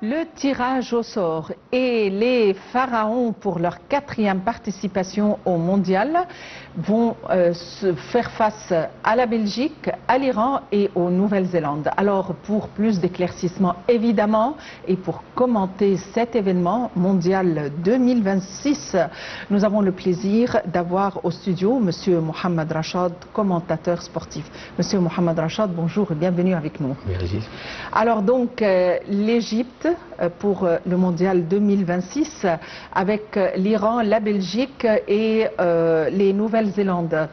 Le tirage au sort et les Pharaons pour leur 4e participation au mondial vont se faire face à la Belgique, à l'Iran et aux Nouvelle-Zélande. Alors pour plus d'éclaircissements évidemment et pour commenter cet événement mondial 2026, nous avons le plaisir d'avoir au studio Monsieur Mohamed Rachad, commentateur sportif. Monsieur Mohamed Rachad, bonjour et bienvenue avec nous. Merci. Alors donc l'Égypte pour le mondial 2026 avec l'Iran, la Belgique et les Nouvelle-Zélande.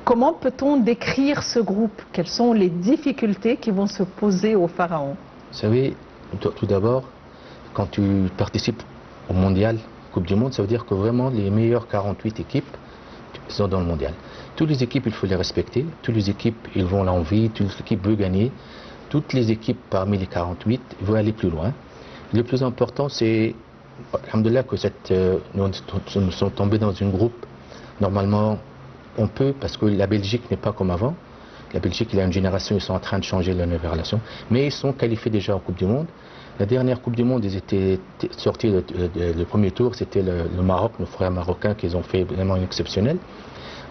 Comment peut-on décrire ce groupe? Quelles sont les difficultés qui vont se poser aux Pharaons? Vous savez, tout d'abord, quand tu participes au mondial, Coupe du Monde, ça veut dire que vraiment les meilleures 48 équipes sont dans le mondial. Toutes les équipes, il faut les respecter. Toutes les équipes, ils vont l'envie. Toutes les équipes veulent gagner. Toutes les équipes parmi les 48 veulent aller plus loin. Le plus important, c'est, alhamdoulilah, que nous sommes tombés dans une groupe. Normalement, on peut, parce que la Belgique n'est pas comme avant. La Belgique, il y a une génération, ils sont en train de changer leur nouvelle relation. Mais ils sont qualifiés déjà en Coupe du Monde. La dernière Coupe du Monde, ils étaient sortis le premier tour, c'était le Maroc, nos frères marocains, qui ont fait vraiment une exceptionnelle.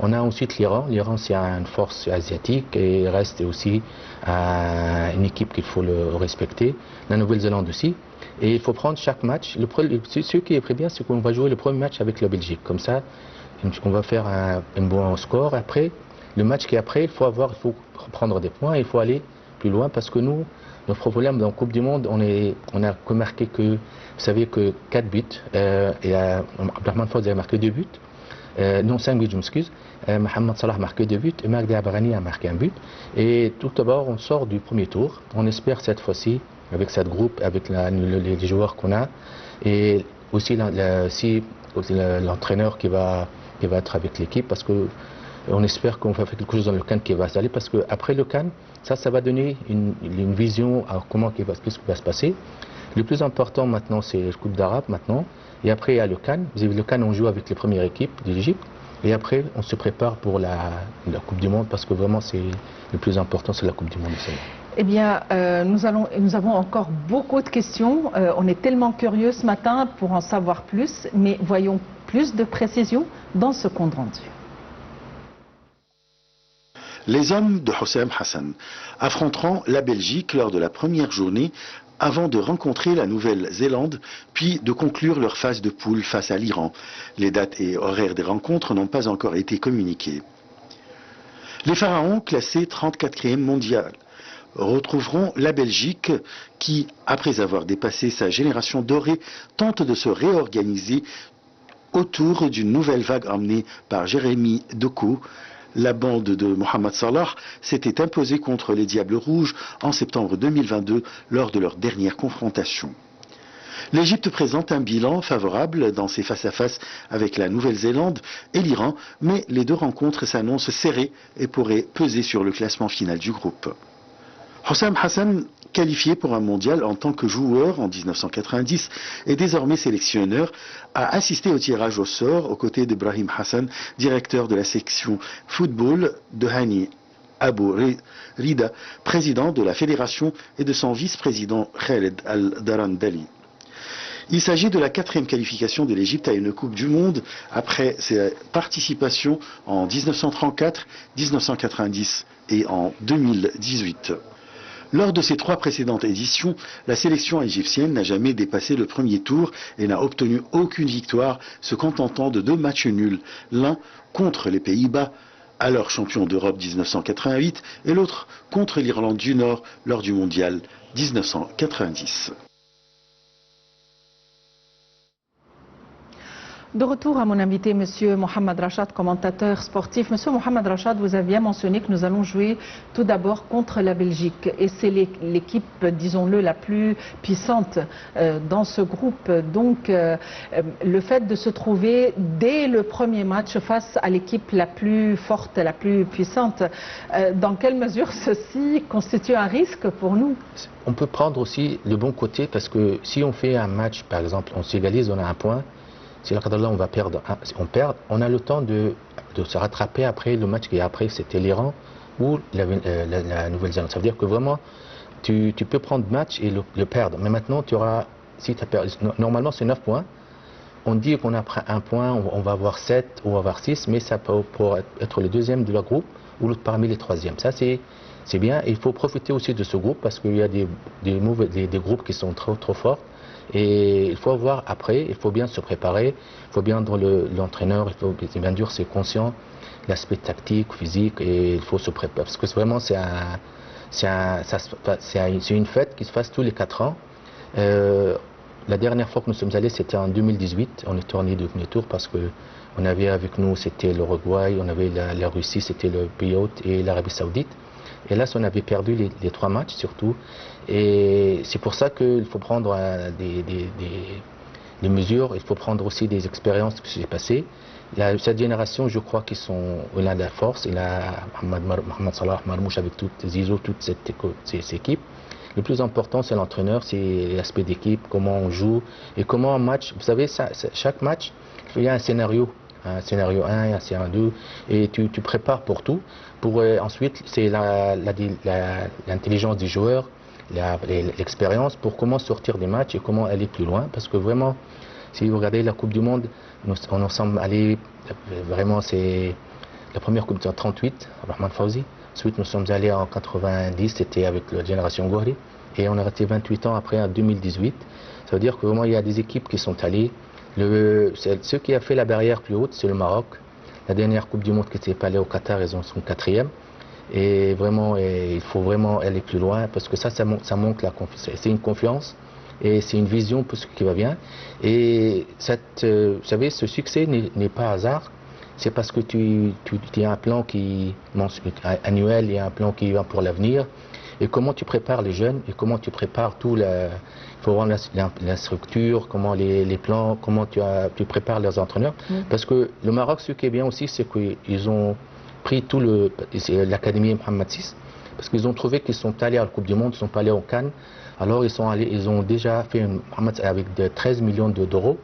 On a ensuite l'Iran. L'Iran, c'est une force asiatique et reste aussi une équipe qu'il faut respecter. La Nouvelle-Zélande aussi. Et il faut prendre chaque match. Ce qui est très bien, c'est qu'on va jouer le premier match avec la Belgique. Comme ça, on va faire un bon score. Après, le match qui est après, il faut prendre des points. Il faut aller plus loin parce que nous, notre problème dans la Coupe du Monde, on a remarqué que, vous savez, que 4 buts. Et Abdelrahman Fawzi a marqué 2 buts. Non, 5 buts, je m'excuse. Mohamed Salah a marqué 2 buts et Magdi Abrani a marqué 1 but. Et tout d'abord, on sort du premier tour. On espère cette fois-ci, avec cette groupe, avec les joueurs qu'on a, et aussi l'entraîneur qui va être avec l'équipe, parce que on espère qu'on va faire quelque chose dans le CAN qui va s'aller, parce qu'après le CAN, ça va donner une vision à qu'est-ce qui va se passer. Le plus important maintenant, c'est la Coupe d'Arabe maintenant. Et après, il y a le CAN. Vous avez le CAN, on joue avec les premières équipes de l'Égypte. Et après, on se prépare pour la Coupe du Monde parce que vraiment, le plus important, c'est la Coupe du Monde. Eh bien, nous avons encore beaucoup de questions. On est tellement curieux ce matin pour en savoir plus. Mais voyons plus de précisions dans ce compte rendu. Les hommes de Houssam Hassan affronteront la Belgique lors de la première journée avant de rencontrer la Nouvelle-Zélande, puis de conclure leur phase de poule face à l'Iran. Les dates et horaires des rencontres n'ont pas encore été communiqués. Les Pharaons, classés 34e mondial, retrouveront la Belgique qui, après avoir dépassé sa génération dorée, tente de se réorganiser autour d'une nouvelle vague emmenée par Jérémy Doku. La bande de Mohamed Salah s'était imposée contre les Diables Rouges en septembre 2022 lors de leur dernière confrontation. L'Égypte présente un bilan favorable dans ses face-à-face avec la Nouvelle-Zélande et l'Iran, mais les deux rencontres s'annoncent serrées et pourraient peser sur le classement final du groupe. Houssam Hassan, qualifié pour un mondial en tant que joueur en 1990 et désormais sélectionneur, a assisté au tirage au sort aux côtés d'Ibrahim Hassan, directeur de la section football de Hani Abou Rida, président de la fédération, et de son vice-président Khaled Al-Darandali. Il s'agit de la 4e qualification de l'Égypte à une Coupe du Monde après ses participations en 1934, 1990 et en 2018. Lors de ces 3 précédentes éditions, la sélection égyptienne n'a jamais dépassé le premier tour et n'a obtenu aucune victoire, se contentant de 2 matchs nuls, l'un contre les Pays-Bas, alors champion d'Europe 1988, et l'autre contre l'Irlande du Nord lors du mondial 1990. De retour à mon invité, Monsieur Mohamed Rachad, commentateur sportif. Monsieur Mohamed Rachad, vous avez bien mentionné que nous allons jouer tout d'abord contre la Belgique. Et c'est l'équipe, disons-le, la plus puissante dans ce groupe. Donc, le fait de se trouver dès le premier match face à l'équipe la plus forte, la plus puissante, dans quelle mesure ceci constitue un risque pour nous? On peut prendre aussi le bon côté, parce que si on fait un match, par exemple, on s'égalise, on a un point. Si là, on va perdre, on a le temps de se rattraper après le match qui est après, c'était l'Iran ou la Nouvelle-Zélande. Ça veut dire que vraiment, tu peux prendre match et le perdre. Mais maintenant, tu auras, si tu as perdu, normalement c'est 9 points. On dit qu'on a pris 1 point, on va avoir 7 ou avoir 6, mais ça peut être le deuxième de leur groupe ou parmi les troisièmes. Ça, c'est bien. Et il faut profiter aussi de ce groupe parce qu'il y a des groupes qui sont trop forts. Et il faut voir après, il faut bien se préparer, il faut bien l'entraîneur, il faut bien sûr, c'est conscient, l'aspect tactique, physique, et il faut se préparer. Parce que vraiment, c'est une fête qui se passe tous les 4 ans. La dernière fois que nous sommes allés, c'était en 2018. On est tourné de premier tour parce qu'on avait avec nous, c'était l'Uruguay, on avait la Russie, c'était le pays hôte et l'Arabie Saoudite. Et là, on avait perdu les 3 matchs surtout. Et c'est pour ça qu'il faut prendre des mesures, il faut prendre aussi des expériences qui s'est passées. Cette génération, je crois qu'il a de la force. Il a Mohamed Salah, Marmouche avec Zizou, toute ces équipes. Le plus important, c'est l'entraîneur, c'est l'aspect d'équipe, comment on joue et comment un match. Vous savez, chaque match, il y a un scénario 1, un scénario 2, et tu prépares pour tout. Ensuite, c'est l'intelligence des joueurs, l'expérience pour comment sortir des matchs et comment aller plus loin. Parce que vraiment, si vous regardez la Coupe du Monde, on en sommes allés, vraiment, c'est la première Coupe du Monde en 1938, Rahman Fawzi. Ensuite, nous sommes allés en 90, c'était avec la génération Gouhri, et on est resté 28 ans après en 2018. Ça veut dire que vraiment il y a des équipes qui sont allées. Ceux qui a fait la barrière plus haute, c'est le Maroc. La dernière Coupe du Monde qui s'est allée au Qatar, ils sont 4e. Et vraiment, il faut vraiment aller plus loin parce que ça montre la confiance. C'est une confiance et c'est une vision pour ce qui va bien. Et vous savez, ce succès n'est pas hasard. C'est parce que tu as un plan annuel, il y a un plan qui va pour l'avenir. Et comment tu prépares les jeunes et comment tu prépares il faut voir la structure, comment les plans, comment tu prépares les entraîneurs. Parce que le Maroc, ce qui est bien aussi, c'est qu'ils ont pris l'académie Mohamed VI, parce qu'ils ont trouvé qu'ils sont allés à la Coupe du Monde, ils sont pas allés au Cannes. Alors ils ont déjà fait avec 13 millions d'euros.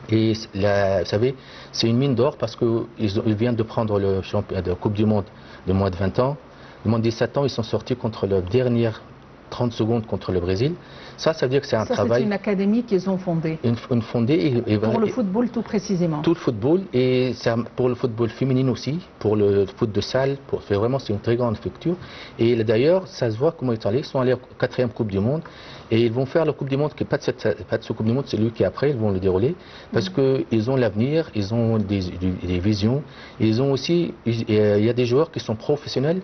Et vous savez, c'est une mine d'or parce qu'ils viennent de prendre le champion de Coupe du Monde de moins de 20 ans. Le moins de 17 ans, ils sont sortis contre la dernière 30 secondes contre le Brésil. Ça veut dire que c'est un travail. C'est une académie qu'ils ont fondée. Fondée pour le football tout précisément. Tout le football et pour le football féminin aussi, pour le foot de salle. Vraiment, c'est une très grande structure. Et d'ailleurs, ça se voit comment ils sont allés. Ils sont allés à la 4e Coupe du Monde et ils vont faire la Coupe du Monde, qui n'est pas de cette Coupe du Monde, c'est lui qui après, ils vont le dérouler. Parce qu'ils ont l'avenir, ils ont des visions. Ils ont aussi, il y a des joueurs qui sont professionnels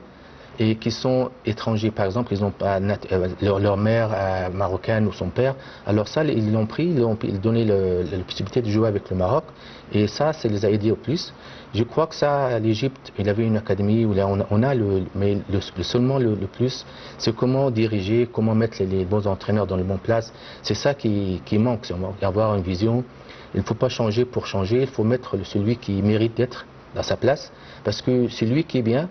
et qui sont étrangers. Par exemple, ils n'ont pas leur mère marocaine ou son père. Alors ça, ils l'ont pris, ils ont donné la possibilité de jouer avec le Maroc. Et ça les a aidés au plus. Je crois que ça, l'Égypte, il avait une académie où là, mais seulement le plus, c'est comment diriger, comment mettre les bons entraîneurs dans les bonnes places. C'est ça qui manque, c'est avoir une vision. Il ne faut pas changer pour changer, il faut mettre celui qui mérite d'être dans sa place. Parce que celui qui est bien,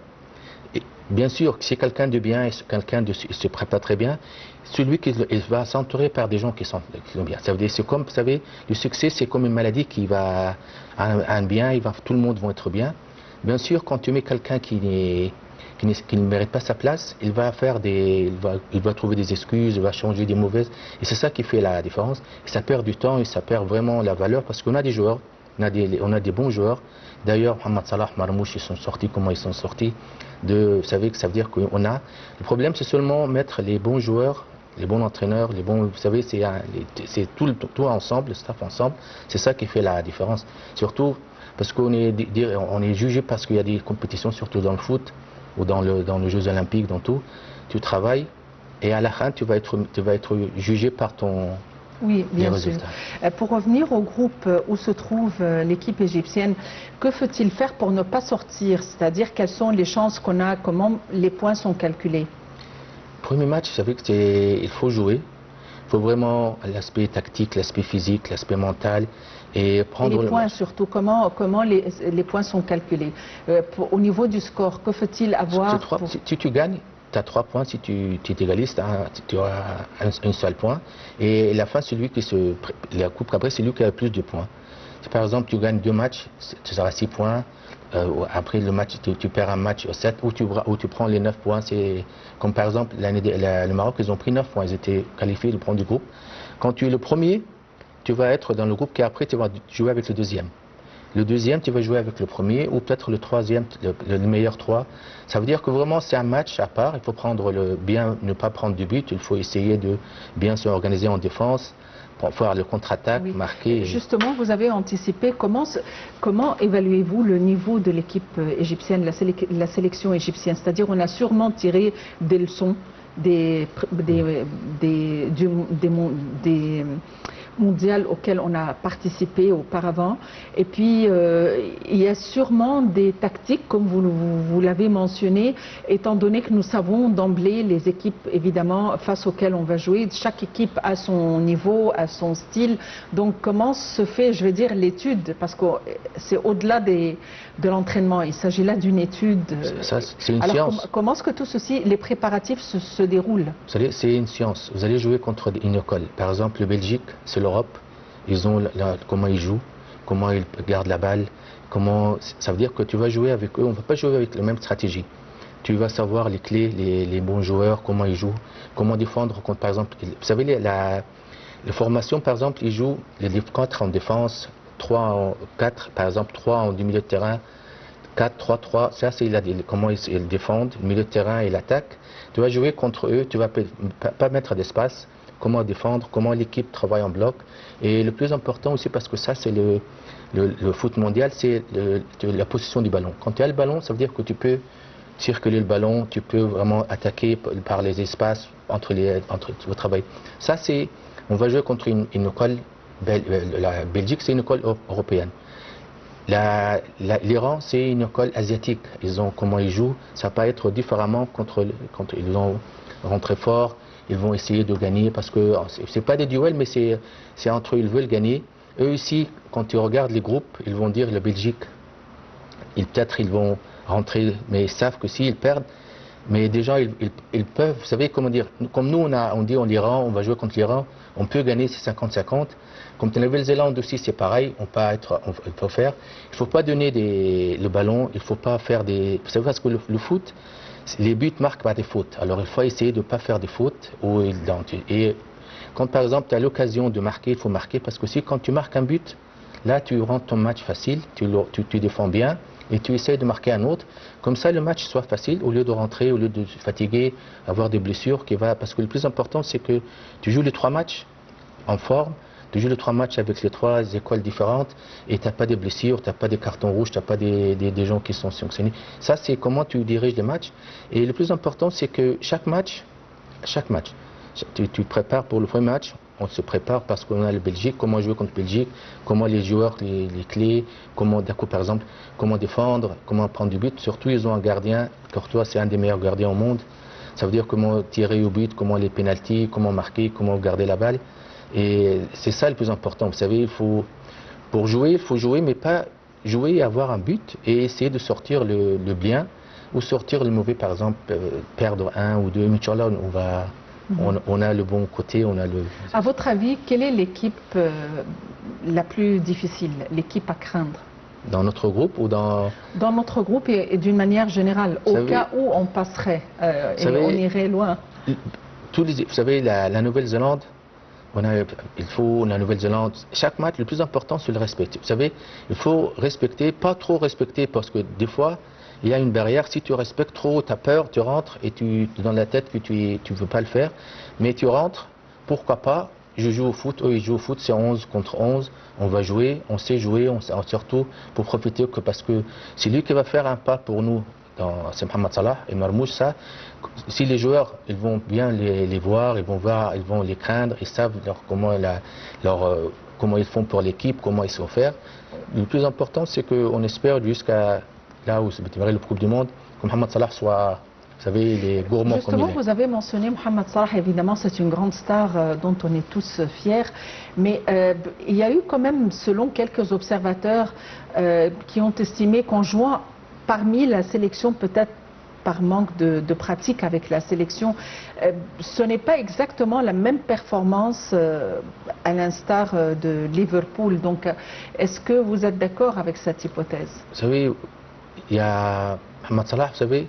bien sûr, si quelqu'un de bien et quelqu'un se prépare très bien, celui qui va s'entourer par des gens qui sont bien. Ça veut dire, c'est comme, vous savez, le succès, c'est comme une maladie qui va un bien, tout le monde va être bien. Bien sûr, quand tu mets quelqu'un qui ne mérite pas sa place, il va trouver des excuses, il va changer des mauvaises. Et c'est ça qui fait la différence. Et ça perd du temps et ça perd vraiment la valeur parce qu'on a des joueurs, on a des bons joueurs. D'ailleurs, Mohamed Salah, Marmouche, ils sont sortis, comment ils sont sortis vous savez que ça veut dire qu'on a. Le problème, c'est seulement mettre les bons joueurs, les bons entraîneurs, vous savez, c'est tout ensemble, le staff ensemble. C'est ça qui fait la différence. Surtout parce qu'on est jugé parce qu'il y a des compétitions, surtout dans le foot ou dans les Jeux Olympiques, dans tout. Tu travailles et à la fin, tu vas être jugé par ton. Oui, bien sûr. Pour revenir au groupe où se trouve l'équipe égyptienne, que faut-il faire pour ne pas sortir? C'est-à-dire, quelles sont les chances qu'on a? Comment les points sont calculés? Premier match, vous savez qu'il faut jouer. Il faut vraiment l'aspect tactique, l'aspect physique, l'aspect mental. Et prendre les points surtout, comment les points sont calculés? Au niveau du score, que faut-il avoir Si tu gagnes, tu as 3 points. Si tu t'égalises, tu auras un seul point. Et la fin, la coupe après, c'est lui qui a le plus de points. Si par exemple tu gagnes 2 matchs, tu auras 6 points. Après le match, tu perds un match 7 ou tu prends les 9 points. C'est comme par exemple le Maroc, ils ont pris 9 points, ils étaient qualifiés de prendre du groupe. Quand tu es le premier, tu vas être dans le groupe qui après tu vas jouer avec le deuxième. Le deuxième, tu vas jouer avec le premier ou peut-être le troisième, le meilleur 3. Ça veut dire que vraiment c'est un match à part. Il faut prendre ne pas prendre du but. Il faut essayer de bien s'organiser en défense pour faire le contre-attaque, oui. marquer. Justement, vous avez anticipé. Comment évaluez-vous le niveau de l'équipe égyptienne, la sélection égyptienne? C'est-à-dire, on a sûrement tiré des leçons des mondiales auxquelles on a participé auparavant. Et puis, il y a sûrement des tactiques, comme vous l'avez mentionné, étant donné que nous savons d'emblée les équipes, évidemment, face auxquelles on va jouer. Chaque équipe a son niveau, a son style. Donc, comment se fait, je vais dire, l'étude? Parce que c'est au-delà de l'entraînement. Il s'agit là d'une étude. C'est une science. Comment est-ce que tout ceci, les préparatifs se déroulent? Vous savez, c'est une science. Vous allez jouer contre une école. Par exemple, le Belgique, c'est l'Europe. Ils ont comment ils jouent, comment ils gardent la balle. Ça veut dire que tu vas jouer avec eux. On ne va pas jouer avec la même stratégie. Tu vas savoir les clés, les bons joueurs, comment ils jouent, comment défendre contre, par exemple, vous savez, la formation, par exemple, ils jouent les 4 en défense, 3 en 4, par exemple, 3 en du milieu de terrain, 4, 3, 3, ça c'est comment ils défendent, le milieu de terrain et l'attaque. Tu vas jouer contre eux, tu ne vas pas mettre d'espace, comment défendre, comment l'équipe travaille en bloc. Et le plus important aussi, parce que ça c'est le foot mondial, c'est la possession du ballon. Quand tu as le ballon, ça veut dire que tu peux circuler le ballon, tu peux vraiment attaquer par les espaces entre le travail. Ça c'est, on va jouer contre une école, la Belgique c'est une école européenne. L'Iran, c'est une école asiatique. Comment ils jouent, ça va pas être différemment quand ils vont rentrer fort, ils vont essayer de gagner parce que c'est pas des duels, mais c'est entre eux, ils veulent gagner. Eux aussi, quand tu regardes les groupes, ils vont dire la Belgique, peut-être ils vont rentrer, mais ils savent que s'ils perdent, mais déjà ils peuvent, vous savez comment dire, comme nous on dit en Iran, on va jouer contre l'Iran, on peut gagner, c'est 50-50. Comme la Nouvelle-Zélande aussi, c'est pareil, il faut pas donner le ballon, il faut pas faire des, vous savez parce que le foot, les buts marquent par des fautes. Alors il faut essayer de ne pas faire des fautes. Et quand par exemple tu as l'occasion de marquer, il faut marquer parce que quand tu marques un but, là tu rentres ton match facile, tu défends bien et tu essaies de marquer un autre. Comme ça le match soit facile au lieu de rentrer, au lieu de se fatiguer, avoir des blessures parce que le plus important c'est que tu joues les 3 matchs en forme. Tu joues les 3 matchs avec les 3 écoles différentes et tu n'as pas de blessures, tu n'as pas de cartons rouges, tu n'as pas des gens qui sont sanctionnés. Ça, c'est comment tu diriges les matchs. Et le plus important, c'est que chaque match, tu te prépares pour le premier match. On se prépare parce qu'on a le Belgique, comment jouer contre Belgique, comment les joueurs, les clés, par exemple, comment défendre, comment prendre du but. Surtout, ils ont un gardien. Courtois, c'est un des meilleurs gardiens au monde. Ça veut dire comment tirer au but, comment les pénaltys, comment marquer, comment garder la balle. Et c'est ça le plus important. Vous savez, pour jouer, il faut jouer, mais pas jouer et avoir un but et essayer de sortir le bien ou sortir le mauvais, par exemple, perdre 1 ou 2. Mais Inch'Allah, on a le bon côté, on a le... À votre avis, quelle est l'équipe la plus difficile, l'équipe à craindre? Dans notre groupe ou dans... Dans notre groupe et d'une manière générale, au cas où on passerait et on irait loin. Vous savez, la Nouvelle-Zélande, la Nouvelle-Zélande, chaque match, le plus important, c'est le respect. Vous savez, il faut respecter, pas trop respecter, parce que des fois, il y a une barrière. Si tu respectes trop, tu as peur, tu rentres et dans la tête que tu ne veux pas le faire. Mais tu rentres, pourquoi pas, je joue au foot, eux ils jouent au foot, c'est 11 contre 11, on va jouer, on sait jouer, surtout pour profiter, parce que c'est lui qui va faire un pas pour nous. C'est Mohamed Salah et Marmouche, ça. Si les joueurs, ils vont bien les voir, ils vont les craindre, ils savent comment ils font pour l'équipe, comment ils sont faire. Le plus important, c'est qu'on espère jusqu'à là où c'est le Coupe du Monde, que Mohamed Salah soit, vous savez, les gourmands. Justement, vous avez mentionné Mohamed Salah, évidemment, c'est une grande star dont on est tous fiers. Mais il y a eu quand même, selon quelques observateurs, qui ont estimé qu'en jouant parmi la sélection, peut-être par manque de pratique avec la sélection, ce n'est pas exactement la même performance à l'instar de Liverpool. Donc, est-ce que vous êtes d'accord avec cette hypothèse? Vous savez, il y a Mohamed Salah, vous savez,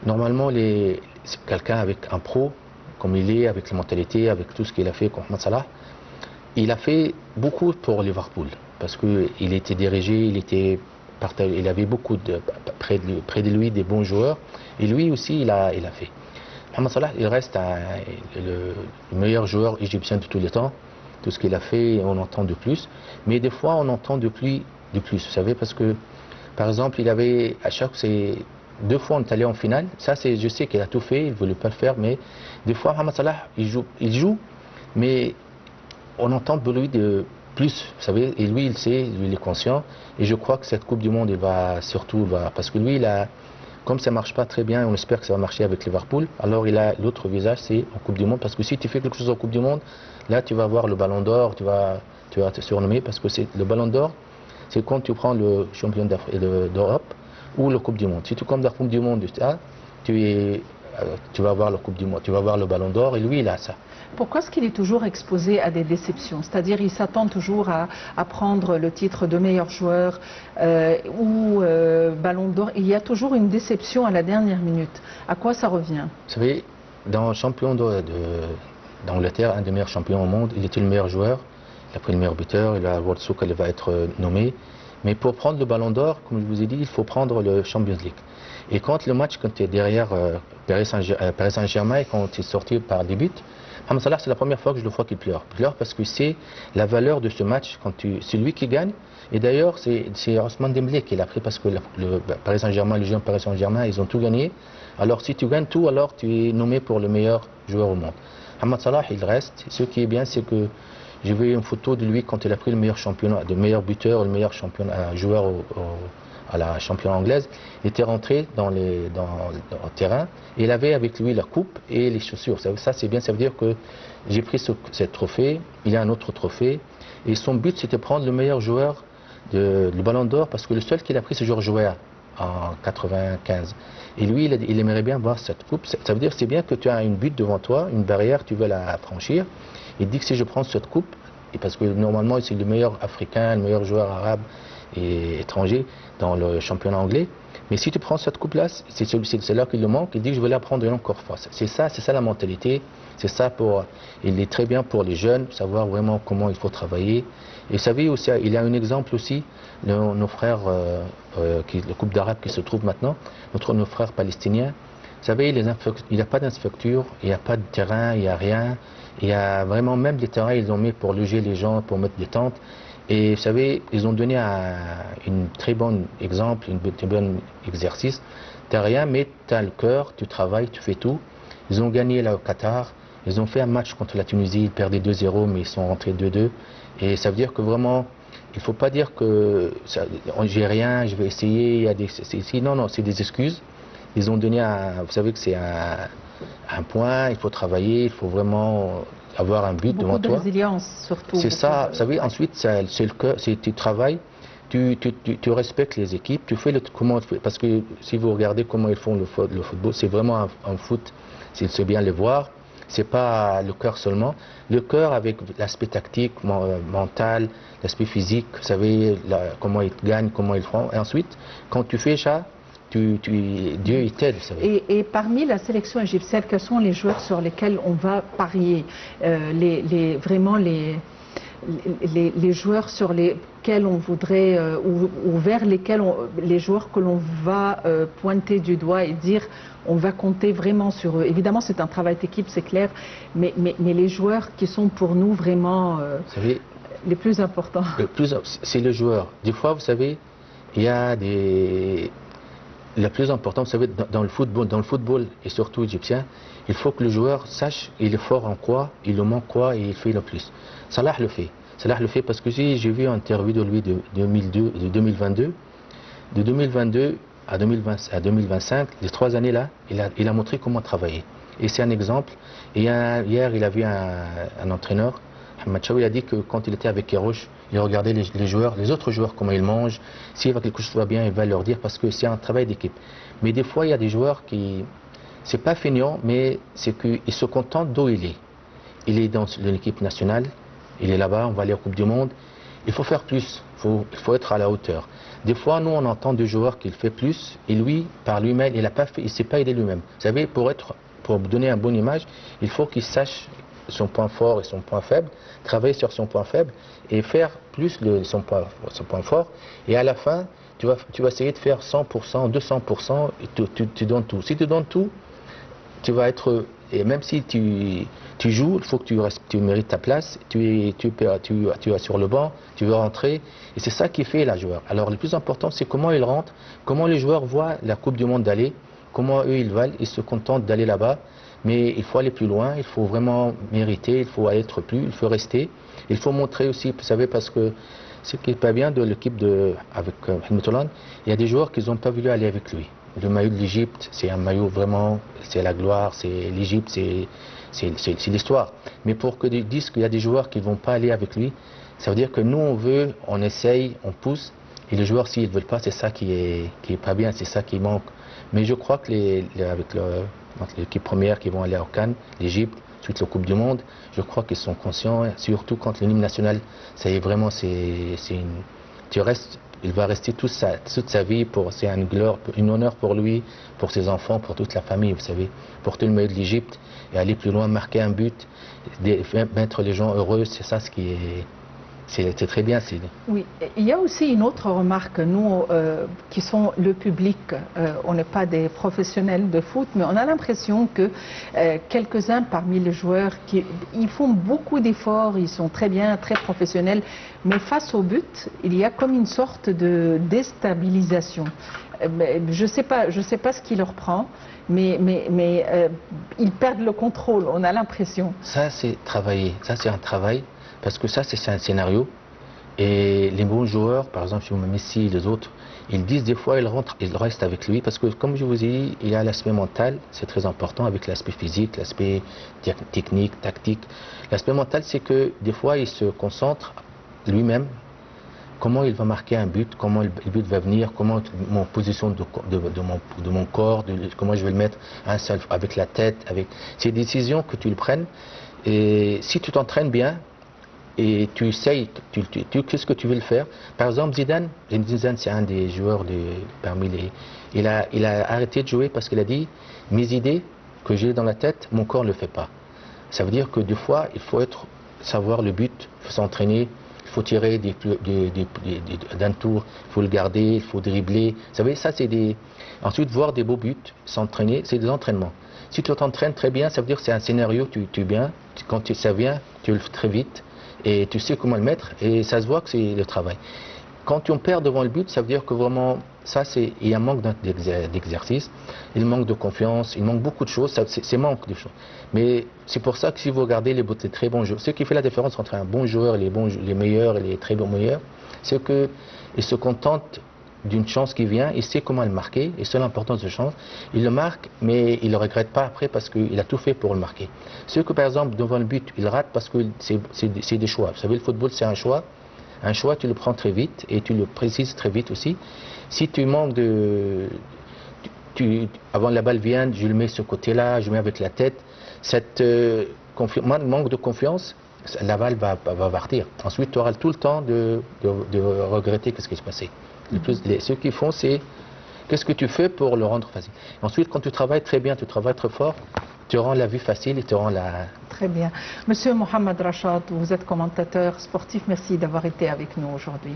normalement, c'est quelqu'un avec un pro, comme il est, avec la mentalité, avec tout ce qu'il a fait, comme Mohamed Salah. Il a fait beaucoup pour Liverpool, parce qu'il était dirigé, il avait beaucoup près de lui des bons joueurs, et lui aussi, il a fait. Mohamed Salah, il reste le meilleur joueur égyptien de tous les temps. Tout ce qu'il a fait, on entend de plus. Mais des fois, on entend de plus, vous savez, parce que, par exemple, il avait, à chaque, c'est 2 fois on est allé en finale. Ça, je sais qu'il a tout fait, il ne voulait pas le faire, mais des fois, Mohamed Salah, il joue, mais on entend de lui de plus, vous savez, et lui, il sait, lui, il est conscient. Et je crois que cette Coupe du Monde, il va surtout, parce que lui, comme ça ne marche pas très bien, on espère que ça va marcher avec Liverpool, alors il a l'autre visage, c'est en Coupe du Monde, parce que si tu fais quelque chose en Coupe du Monde, là tu vas avoir le Ballon d'Or, tu vas te surnommer, parce que le Ballon d'Or, c'est quand tu prends le champion d'Europe ou la Coupe du Monde. Si tu comptes la Coupe du Monde, tu vas avoir la Coupe du Monde, tu vas avoir le Ballon d'Or, et lui il a ça. Pourquoi est-ce qu'il est toujours exposé à des déceptions? C'est-à-dire il s'attend toujours à prendre le titre de meilleur joueur ou Ballon d'Or. Il y a toujours une déception à la dernière minute. À quoi ça revient? Vous savez, dans le champion d'Angleterre, un des meilleurs champions au monde, il était le meilleur joueur, il a pris le meilleur buteur, il a World Cup, il va être nommé. Mais pour prendre le Ballon d'Or, comme je vous ai dit, il faut prendre le Champions League. Et quand le match, quand tu es derrière Paris Saint-Germain, quand tu es sorti par des buts, Mohamed Salah, c'est la première fois que je le vois qu'il pleure. Il pleure parce que c'est la valeur de ce match, c'est lui qui gagne. Et d'ailleurs, c'est Ousmane Dembélé qui l'a pris parce que le Paris Saint-Germain, les gens Paris Saint-Germain, ils ont tout gagné. Alors si tu gagnes tout, alors tu es nommé pour le meilleur joueur au monde. Mohamed Salah, il reste. Ce qui est bien, c'est que j'ai vu une photo de lui quand il a pris le meilleur championnat, le meilleur buteur, le meilleur joueur à la championne anglaise. Il était rentré dans le terrain et il avait avec lui la coupe et les chaussures. Ça c'est bien, ça veut dire que j'ai pris ce trophée, il y a un autre trophée et son but c'était de prendre le meilleur joueur du Ballon d'Or parce que le seul qu'il a pris c'est Georges Weah en 95. Et lui il aimerait bien voir cette coupe. Ça veut dire c'est bien que tu as une but devant toi, une barrière, tu veux la franchir. Il dit que si je prends cette coupe, et parce que normalement c'est le meilleur africain, le meilleur joueur arabe et étranger dans le championnat anglais, mais si tu prends cette coupe-là, c'est là qu'il le manque, il dit que je vais la prendre encore fois. C'est ça la mentalité, c'est ça il est très bien pour les jeunes, savoir vraiment comment il faut travailler. Et vous savez aussi, il y a un exemple aussi, nos frères, le couple d'Arabes qui se trouve maintenant, nos frères palestiniens. Vous savez, il n'y a pas d'inspecteur, il n'y a pas de terrain, il n'y a rien. Il y a vraiment, même les terrains, ils ont mis pour loger les gens, pour mettre des tentes. Et vous savez, ils ont donné un très bon exemple, un très bon exercice. Tu n'as rien, mais tu as le cœur, tu travailles, tu fais tout. Ils ont gagné là au Qatar. Ils ont fait un match contre la Tunisie, ils perdaient 2-0, mais ils sont rentrés 2-2. Et ça veut dire que vraiment, il ne faut pas dire que j'ai rien, je vais essayer. Non, c'est des excuses. Ils ont donné vous savez que c'est un point, il faut travailler, il faut vraiment avoir un but devant toi. Beaucoup de résilience surtout. C'est ça, vous savez, ensuite c'est le cœur, tu travailles, tu respectes les équipes, tu fais parce que si vous regardez comment ils font le football, c'est vraiment un foot, c'est bien les voir, c'est pas le cœur seulement, le cœur avec l'aspect tactique, mental, l'aspect physique, vous savez comment ils gagnent, comment ils font, et ensuite quand tu fais ça, Dieu il t'aide, vous savez. Et parmi la sélection égyptienne, quels sont les joueurs sur lesquels on va parier, vraiment les joueurs sur lesquels on voudrait, ou vers lesquels les joueurs que l'on va pointer du doigt et dire on va compter vraiment sur eux. Évidemment, c'est un travail d'équipe, c'est clair, mais les joueurs qui sont pour nous vraiment vous savez, les plus importants. C'est les joueurs. Des fois, vous savez, il y a le plus important, vous savez, dans le football et surtout égyptien, il faut que le joueur sache il est fort en quoi, il le manque quoi et il fait le plus. Salah le fait. Salah le fait parce que j'ai vu une interview de lui de 2022. De 2022 à 2025, les 3 années-là, il a montré comment travailler. Et c'est un exemple. Et hier, il a vu un entraîneur, Ahmed Chaoui, a dit que quand il était avec Kérouche, il regardait les autres joueurs, comment ils mangent. S'il va quelque chose va bien, il va leur dire parce que c'est un travail d'équipe. Mais des fois, il y a des joueurs qui, c'est pas feignant, mais c'est qu'ils se contentent d'où il est. Il est dans l'équipe nationale, il est là-bas, on va aller en Coupe du Monde. il faut faire plus, il faut être à la hauteur. Des fois, nous, on entend des joueurs qui fait plus, et lui, par lui-même, il ne s'est pas aidé lui-même. Vous savez, pour donner une bonne image, il faut qu'il sache son point fort et son point faible, travailler sur son point faible et faire plus son point fort. Et à la fin, tu vas essayer de faire 100%, 200%, et tu donnes tout. Si tu donnes tout, tu vas être... Et même si tu joues, il faut que tu mérites ta place, tu es sur le banc, tu veux rentrer. Et c'est ça qui fait la joueur. Alors le plus important, c'est comment ils rentrent, comment les joueurs voient la Coupe du Monde d'aller, comment eux ils veulent, ils se contentent d'aller là-bas. Mais il faut aller plus loin, il faut vraiment mériter, il faut être plus, il faut rester. Il faut montrer aussi, vous savez, parce que ce qui n'est pas bien de l'équipe avec Helmut Hollande, il y a des joueurs qui n'ont pas voulu aller avec lui. Le maillot de l'Égypte, c'est un maillot vraiment, c'est la gloire, c'est l'Égypte, c'est l'histoire. Mais pour que disent qu'il y a des joueurs qui ne vont pas aller avec lui, ça veut dire que nous on veut, on essaye, on pousse, et les joueurs s'ils ne veulent pas, c'est ça qui est pas bien, c'est ça qui manque. Mais je crois que avec l'équipe première qui vont aller au Cannes, l'Égypte, suite la Coupe du Monde, je crois qu'ils sont conscients, surtout quand l'hymne national, ça y est vraiment, il va rester toute sa vie, c'est un honneur pour lui, pour ses enfants, pour toute la famille, vous savez, porter le maillot de l'Égypte et aller plus loin, marquer un but, mettre les gens heureux, c'est ça ce qui est... C'est très bien. Oui, il y a aussi une autre remarque. Nous, qui sommes le public, on n'est pas des professionnels de foot, mais on a l'impression que quelques-uns parmi les joueurs, ils font beaucoup d'efforts, ils sont très bien, très professionnels, mais face au but, il y a comme une sorte de déstabilisation. Je ne sais pas ce qui leur prend, mais ils perdent le contrôle, on a l'impression. Ça, c'est travailler. Ça, c'est un travail. Parce que ça, c'est un scénario. Et les bons joueurs, par exemple, si vous me Messi et les autres, ils disent des fois, ils restent avec lui. Parce que, comme je vous ai dit, il y a l'aspect mental, c'est très important, avec l'aspect physique, l'aspect technique, tactique. L'aspect mental, c'est que des fois, il se concentre lui-même, comment il va marquer un but, comment le but va venir, comment mon position de mon corps, comment je vais le mettre un seul, avec la tête. C'est des décisions que tu le prennes. Et si tu t'entraînes bien, et tu essayes, qu'est-ce que tu veux le faire. Par exemple, Zidane, c'est un des joueurs parmi les... Il a arrêté de jouer parce qu'il a dit, mes idées que j'ai dans la tête, mon corps ne le fait pas. Ça veut dire que des fois, il faut savoir le but, il faut s'entraîner, il faut tirer d'un tour, il faut le garder, il faut dribbler. Vous savez, ça c'est des... Ensuite, voir des beaux buts, s'entraîner, c'est des entraînements. Si tu t'entraînes très bien, ça veut dire que c'est un scénario, tu viens, quand ça vient, tu le fais très vite. Et tu sais comment le mettre, et ça se voit que c'est le travail. Quand on perd devant le but, ça veut dire que vraiment, il y a un manque d'exercice, il manque de confiance, il manque beaucoup de choses, c'est manque de choses. Mais c'est pour ça que si vous regardez les très bons joueurs, ce qui fait la différence entre un bon joueur et les meilleurs et les très bons meilleurs, c'est qu'ils se contentent d'une chance qui vient, il sait comment le marquer, et c'est l'importance de chance. Il le marque, mais il ne le regrette pas après parce qu'il a tout fait pour le marquer. Ceux que, par exemple, devant le but, il rate parce que c'est des choix. Vous savez, le football, c'est un choix. Un choix, tu le prends très vite et tu le précises très vite aussi. Si tu manques de... avant la balle vient, je le mets ce côté-là, je le mets avec la tête. Manque de confiance, la balle va partir. Ensuite, tu auras tout le temps de regretter ce qui s'est passé. Ce qu'ils font, c'est qu'est-ce que tu fais pour le rendre facile. Ensuite, quand tu travailles très bien, tu travailles très fort, tu rends la vie facile et tu rends la... Très bien. Monsieur Mohamed Rachad, vous êtes commentateur sportif. Merci d'avoir été avec nous aujourd'hui.